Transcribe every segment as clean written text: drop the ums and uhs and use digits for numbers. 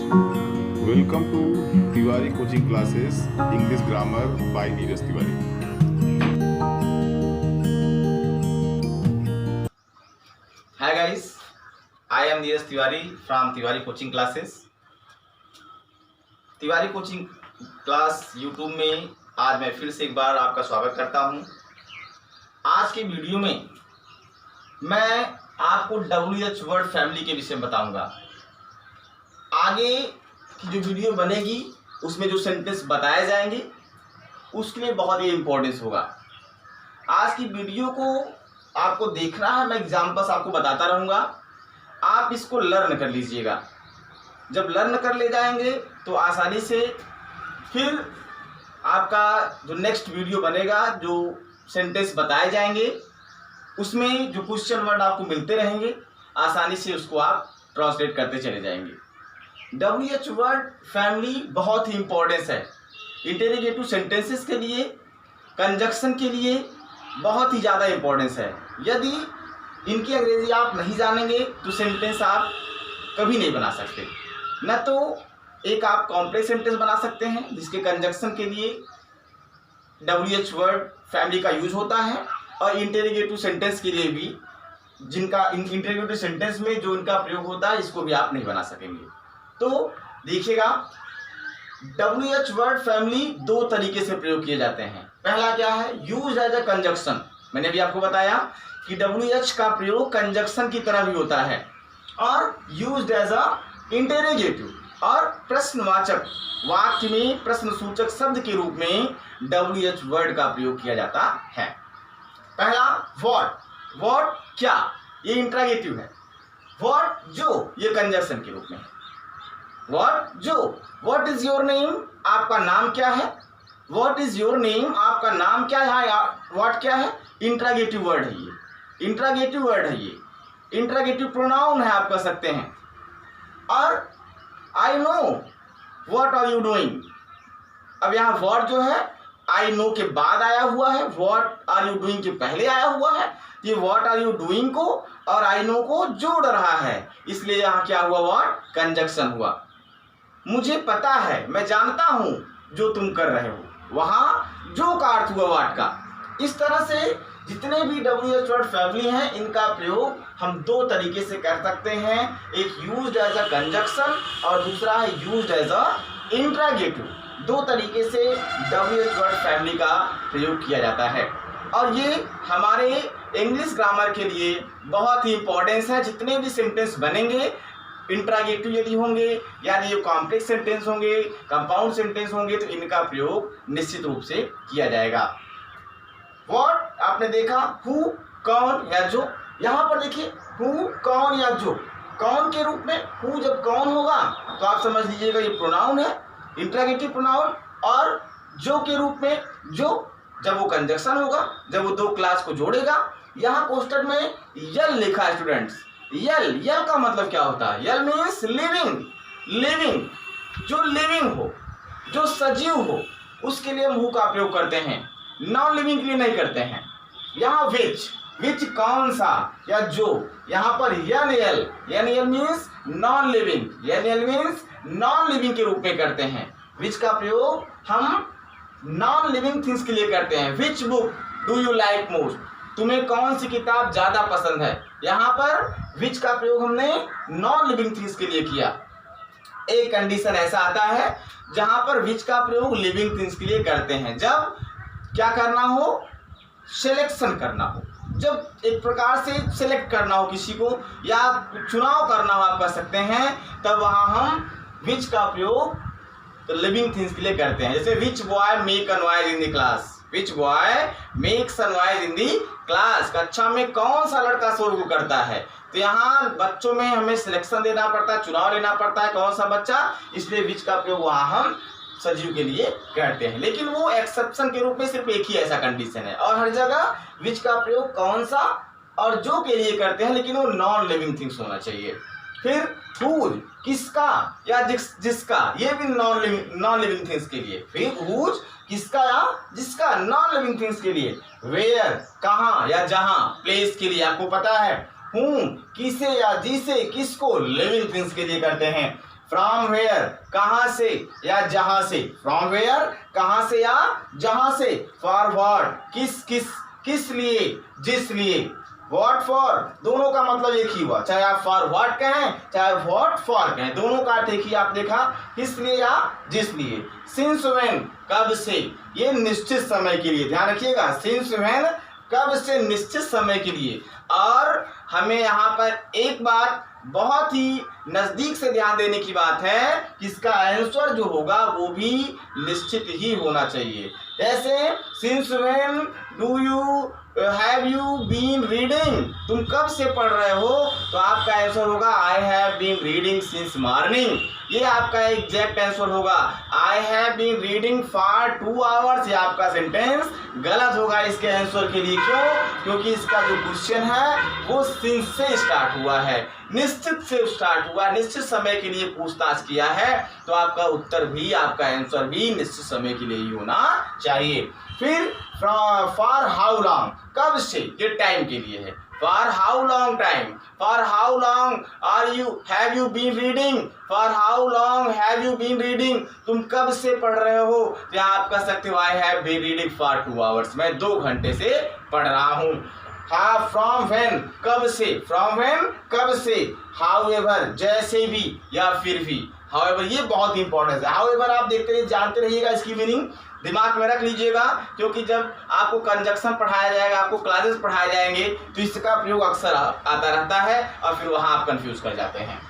Welcome to Tiwari Coaching Classes English Grammar by Neeraj Tiwari. Hi guys, I am Neeraj Tiwari from Tiwari Coaching Classes. Tiwari coaching class YouTube में आज मैं फिर से एक बार आपका स्वागत करता हूं। आज के वीडियो में मैं आपको WH वर्ड फैमिली के विषय में बताऊंगा। आगे की जो वीडियो बनेगी उसमें जो सेंटेंस बताए जाएंगे उसके लिए बहुत ही इम्पोर्टेंस होगा। आज की वीडियो को आपको देखना है, मैं एग्जाम्पल्स आपको बताता रहूँगा, आप इसको लर्न कर लीजिएगा। जब लर्न कर ले जाएंगे तो आसानी से फिर आपका जो नेक्स्ट वीडियो बनेगा, जो सेंटेंस बताए जाएंगे उसमें जो क्वेश्चन वर्ड आपको मिलते रहेंगे, आसानी से उसको आप ट्रांसलेट करते चले जाएंगे। WH वर्ड फैमिली बहुत ही इंपॉर्टेंस है इंटेरोगेटिव सेंटेंसेस के लिए, कंजक्शन के लिए बहुत ही ज़्यादा इंपॉर्टेंस है। यदि इनकी अंग्रेजी आप नहीं जानेंगे तो सेंटेंस आप कभी नहीं बना सकते। न तो एक आप कॉम्प्लेक्स सेंटेंस बना सकते हैं जिसके कंजक्शन के लिए WH वर्ड फैमिली का यूज होता है, और इंटेरोगेटिव सेंटेंस के लिए भी जिनका इंटेरोगेटिव सेंटेंस में जो इनका प्रयोग होता है इसको भी आप नहीं बना सकेंगे। तो देखिएगा, WH वर्ड फैमिली दो तरीके से प्रयोग किए जाते हैं। पहला क्या है, यूज एज अ कंजक्शन। मैंने भी आपको बताया कि WH का प्रयोग कंजक्शन की तरह भी होता है, और यूज्ड एज अ इंटेरोगेटिव और प्रश्नवाचक वाक्य में प्रश्नसूचक शब्द के रूप में WH वर्ड का प्रयोग किया जाता है। पहला व्हाट, व्हाट क्या, ये इंट्रोगेटिव है। व्हाट जो, ये कंजक्शन के रूप में है। व्हाट जो, व्हाट इज योर नेम, आपका नाम क्या है। व्हाट इज योर नेम, आपका नाम क्या है। व्हाट क्या है, इंट्रोगेटिव वर्ड है, ये इंट्रोगेटिव वर्ड है, ये इंट्रोगेटिव प्रोनाउन है आप कह सकते हैं। और I know what are you doing, अब यहाँ व्हाट जो है आई नो के बाद आया हुआ है, व्हाट आर यू डूइंग के पहले आया हुआ है। ये व्हाट आर यू डूइंग को और आई नो को जोड़ रहा है, इसलिए यहाँ क्या हुआ, व्हाट कंजक्शन हुआ। मुझे पता है, मैं जानता हूं जो तुम कर रहे हो, वहां जो का अर्थ हुआ व्हाट का। इस तरह से जितने भी WH वर्ड फैमिली हैं इनका प्रयोग हम दो तरीके से कर सकते हैं, एक यूज्ड एज अ कंजक्शन और दूसरा है यूज्ड एज अ इंट्रोगेटिव। दो तरीके से WH वर्ड फैमिली का प्रयोग किया जाता है, और ये हमारे इंग्लिश ग्रामर के लिए बहुत ही इंपॉर्टेंस है। जितने भी सेंटेंस बनेंगे इंट्रोगेटिव यदि होंगे, यानी ये कॉम्प्लेक्स सेंटेंस होंगे, कंपाउंड सेंटेंस होंगे, तो इनका प्रयोग निश्चित रूप से किया जाएगा। व्हाट आपने देखा, हु कौन या जो, यहाँ पर देखिए हु कौन या जो, कौन के रूप में हु जब कौन होगा तो आप समझ लीजिएगा ये प्रोनाउन है, इंट्रोगेटिव प्रोनाउन, और जो के रूप में जो जब वो कंजक्शन होगा, जब वो दो क्लास को जोड़ेगा। यहाँ कोष्टक में यल लिखा है स्टूडेंट्स, यल, यल का मतलब क्या होता है, यल मीन्स लिविंग, लिविंग, जो लिविंग हो, जो सजीव हो, उसके लिए हम हु का प्रयोग करते हैं, नॉन लिविंग के लिए नहीं करते हैं। यहाँ विच, विच कौन सा या जो, यहाँ पर यन यल, यन यल मीन्स नॉन लिविंग, यन यल मीन्स नॉन लिविंग के रूप में करते हैं। विच का प्रयोग हम नॉन लिविंग थिंग्स के लिए करते हैं। Which book do you like most, तुम्हें कौन सी किताब ज्यादा पसंद है। यहाँ पर विच का प्रयोग हमने नॉन लिविंग थिंग्स के लिए किया। एक कंडीशन ऐसा आता है जहां पर विच का प्रयोग लिविंग थिंग्स के लिए करते हैं, जब क्या करना हो, सिलेक्शन करना हो, जब एक प्रकार से सिलेक्ट करना हो किसी को, या चुनाव करना हो आप कह सकते हैं, तब वहां हम विच का प्रयोग तो लिविंग थिंग्स के लिए करते हैं। जैसे which boy make a noise in the class, which boy makes a noise in the class, कक्षा में कौन सा लड़का शोर करता है। तो यहाँ बच्चों में हमें सिलेक्शन देना पड़ता है, चुनाव लेना पड़ता है कौन सा बच्चा, इसलिए विच का प्रयोग वहां हम सजीव के लिए करते हैं। लेकिन वो एक्सेप्शन के रूप में सिर्फ एक ही ऐसा कंडीशन है, और हर जगह विच का प्रयोग कौन सा और जो के लिए करते हैं, लेकिन वो नॉन लिविंग थिंग्स होना चाहिए। फिर हुज, किसका या जिसका, ये भी नॉन लिविंग थिंग्स के लिए। फिर हुज, किसका या जिसका, नॉन लिविंग थिंग्स के लिए। वेयर, कहाँ या जहां, प्लेस के लिए आपको पता है। हूँ, किसे या जिसे, किसको, लिविंग थिंग्स के लिए करते हैं। फ्रॉम वेयर कहाँ से या जहाँ से, फ्रॉम वेयर कहाँ से या जहाँ से, फॉर व्हाट किस लिए, जिस लिए, व्हाट फॉर दोनों का मतलब एक ही हुआ, चाहे आप फॉर व्हाट कहें चाहे व्हाट फॉर कहें, दोनों का अर्थ एक ही आप देखा, किस लिए या जिस लिए। सिंस व्हेन कब से, ये निश्चित समय के लिए, ध्यान रखिएगा, सिंस व्हेन कब से निश्चित समय के लिए। और हमें यहाँ पर एक बात बहुत ही नजदीक से ध्यान देने की बात है कि इसका आंसर जो होगा वो भी निश्चित ही होना चाहिए। जैसे since when do you have you been reading, तुम कब से पढ़ रहे हो, तो आपका आंसर होगा I have been reading since morning, ये आपका एग्जैक्ट आंसर होगा। I have been reading for 2 hours, ये आपका सेंटेंस गलत होगा इसके आंसर के लिए। क्यों? क्योंकि इसका जो क्वेश्चन है वो सिंस से स्टार्ट हुआ है, निश्चित से स्टार्ट हुआ, निश्चित समय के लिए पूछताछ किया है, तो आपका उत्तर भी, आपका आंसर भी निश्चित समय के लिए ही होना चाहिए। फिर फॉर हाउ लॉन्ग, कब से, ये टाइम के लिए है, for how long time, for how long are you have you been reading, for how long have you been reading, तुम कब से पढ़ रहे हो, तो यहाँ आप कह सकते हो I have been reading for 2 hours, मैं 2 घंटे से पढ़ रहा हूँ। हाँ, फ्रॉम व्हेन कब से, फ्रॉम व्हेन कब से, हाउएवर जैसे भी या फिर भी, हाउएवर ये बहुत इंपॉर्टेंट है। हाउएवर आप देखते रहिए, जानते रहिएगा, इसकी मीनिंग दिमाग में रख लीजिएगा, क्योंकि जब आपको कंजक्शन पढ़ाया जाएगा, आपको क्लासेस पढ़ाए जाएंगे, तो इसका प्रयोग अक्सर आता रहता है और फिर वहां आप कंफ्यूज कर जाते हैं।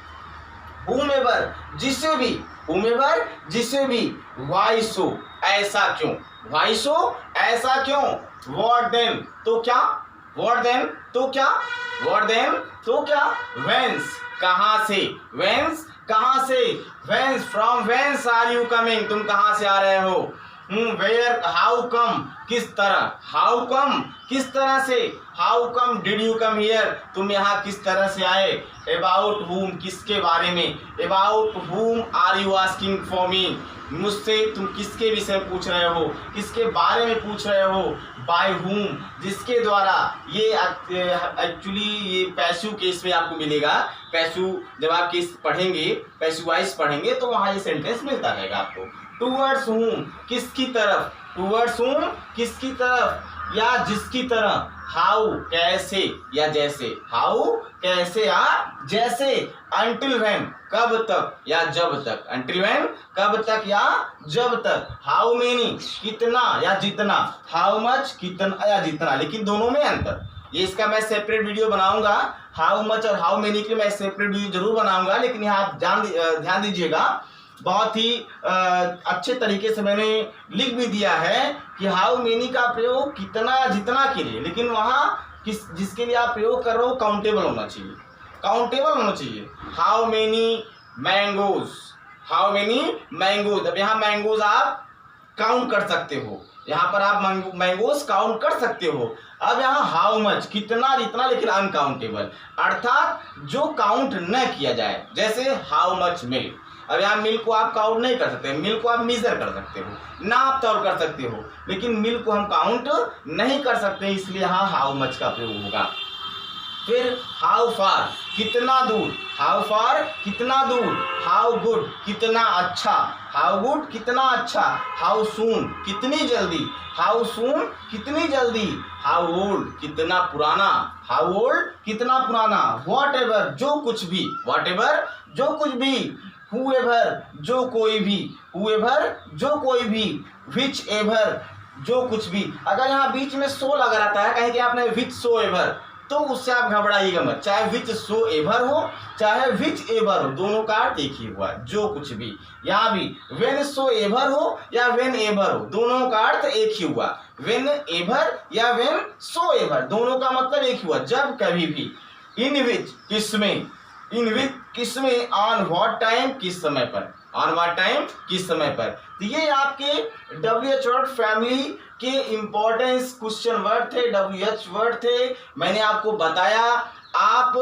whomever जिसे भी, whomever जिसे भी, why so ऐसा क्यों, why so ऐसा क्यों, what then तो क्या, what then तो क्या, what then तो क्या, whence कहाँ से, whence कहाँ से, whence from whence are you coming तुम कहाँ से आ रहे हो, वेयर हाउ कम किस तरह, हाउ कम किस तरह से, how come did you come here तुम यहाँ किस तरह से आए, अबाउट हुम किसके बारे में, about whom are you asking for me मुझसे तुम किसके विषय में पूछ रहे हो, किसके बारे में पूछ रहे हो, बाय हुम जिसके द्वारा, ये एक्चुअली ये पैसिव केस में आपको मिलेगा, पैसिव जब आप केस पढ़ेंगे, पैसिव वाइज पढ़ेंगे तो वहाँ ये सेंटेंस मिलता रहेगा आपको। टूवर्ड्स हुम किसकी तरफ, टूवर्ड्स हुम किसकी तरफ या जिसकी तरह, हाउ कैसे या जैसे, हाउ कैसे या जैसे, अंटिल व्हेन कब तक या जब तक, अंटिल व्हेन कब तक या जब तक, हाउ मेनी कितना या जितना, हाउ मच कितना या जितना, लेकिन दोनों में अंतर, ये इसका मैं सेपरेट वीडियो बनाऊंगा, हाउ मच और हाउ मेनी के मैं सेपरेट वीडियो जरूर बनाऊंगा, लेकिन यहाँ आप ध्यान दीजिएगा, बहुत ही अच्छे तरीके से मैंने लिख भी दिया है कि हाउ मेनी का प्रयोग कितना जितना के लिए, लेकिन वहाँ जिसके लिए आप प्रयोग कर रहे हो काउंटेबल होना चाहिए, काउंटेबल होना चाहिए। How many mangoes, how many mangoes, अब यहाँ मैंगोज आप काउंट कर सकते हो, यहाँ पर आप मैंगोज काउंट कर सकते हो। अब यहाँ हाउ मच कितना जितना, लेकिन अनकाउंटेबल, अर्थात जो काउंट न किया जाए, जैसे हाउ मच मिल्क, अब यहाँ मिल्क को आप काउंट नहीं कर सकते, मिल्क को आप मेजर कर सकते हो, नाप तौल कर सकते हो, लेकिन मिल्क को हम काउंट नहीं कर सकते, इसलिए यहाँ हाउ मच का प्रयोग होगा। फिर हाउ फार कितना दूर, हाउ फार कितना दूर, हाउ गुड कितना अच्छा, हाउ गुड कितना अच्छा, हाउ सून कितनी जल्दी, हाउ सून कितनी जल्दी, हाउ ओल्ड कितना पुराना, हाउ ओल्ड कितना पुराना, वॉट एवर जो कुछ भी, वॉट एवर जो कुछ भी, whoever जो कोई भी, whoever जो कोई भी, which ever जो कुछ भी। अगर यहाँ बीच में सो लगा रहता है, कहीं कि आपने which so ever, तो उससे आप घबराइएगा मत, चाहे which so ever हो चाहे which ever हो, दोनों का अर्थ एक ही हुआ, जो कुछ भी। यहाँ भी when so ever हो या when ever हो, दोनों का अर्थ एक ही हुआ, when ever या when so ever, दोनों का मतलब एक ही हुआ, जब कभी भी। in which किसमें, इन विच किसमें, ऑन व्हाट टाइम किस समय पर, ऑन व्हाट टाइम किस समय पर। तो ये आपके WH वर्ड फैमिली के इंपॉर्टेंस क्वेश्चन वर्ड थे, WH वर्ड थे, मैंने आपको बताया। आप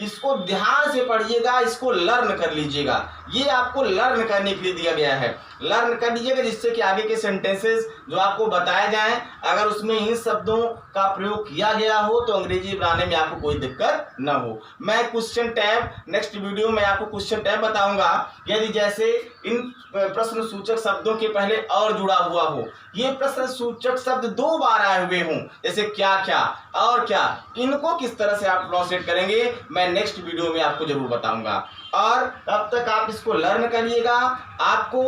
इसको ध्यान से पढ़िएगा, इसको लर्न कर लीजिएगा। ये आपको लर्न करने के लिए दिया गया है, लर्न कर लीजिएगा, जिससे कि आगे के सेंटेंसेस जो आपको बताए जाएं, अगर उसमें इन शब्दों का प्रयोग किया गया हो तो अंग्रेजी बनाने में आपको कोई दिक्कत न हो। मैं क्वेश्चन टैब नेक्स्ट वीडियो में आपको क्वेश्चन टैब बताऊंगा, यदि जैसे इन प्रश्न सूचक शब्दों के पहले और जुड़ा हुआ हो, ये प्रश्न सूचक शब्द 2 बार आए हुए हों, जैसे क्या क्या और क्या, इनको किस तरह से आप प्रोनाउंसिएट करेंगे मैं नेक्स्ट वीडियो में आपको जरूर बताऊंगा। और तब तक आप इसको लर्न करिएगा। आपको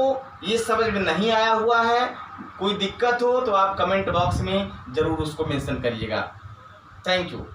ये समझ में नहीं आया हुआ है, कोई दिक्कत हो तो आप कमेंट बॉक्स में जरूर उसको मेंशन करिएगा। Thank you.